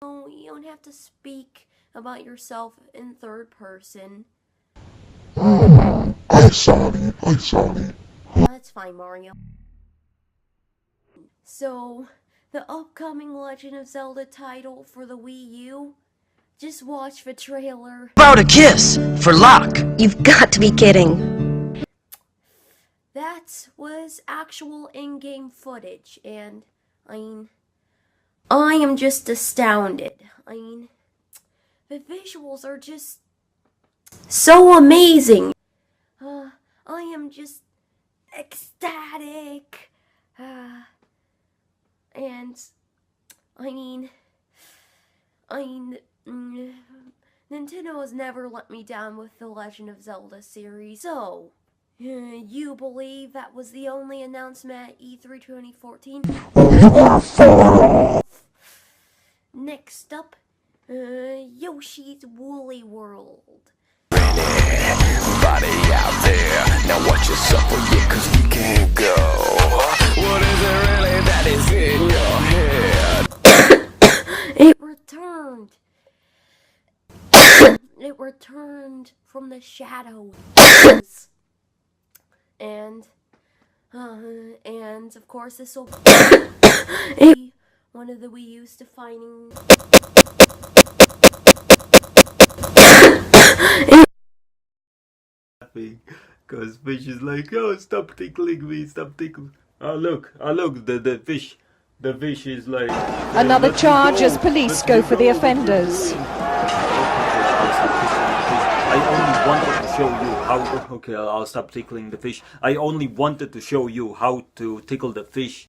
No, you don't have to speak about yourself in third person. I'm sorry. That's fine, Mario. So, the upcoming Legend of Zelda title for the Wii U? Just watch the trailer. About a kiss for luck. You've got to be kidding. That was actual in-game footage, and I am just astounded. The visuals are just so amazing. I am just ecstatic. And Nintendo has never let me down with the Legend of Zelda series. So, you believe that was the only announcement at E3 2014? Next up, Yoshi's Woolly World. Everybody out there, now watch yourself a bit, 'cause we can't go. What is it really that is in your head? It returned. It returned from the shadows. And of course this will be one of the Wii U's defining. Because fish is like, oh, stop tickling me, stop tickling. Oh look, the fish. The fish is like... Another charge as police go for the offenders. I only wanted to show you how... Okay, I'll stop tickling the fish. I only wanted to show you how to tickle the fish.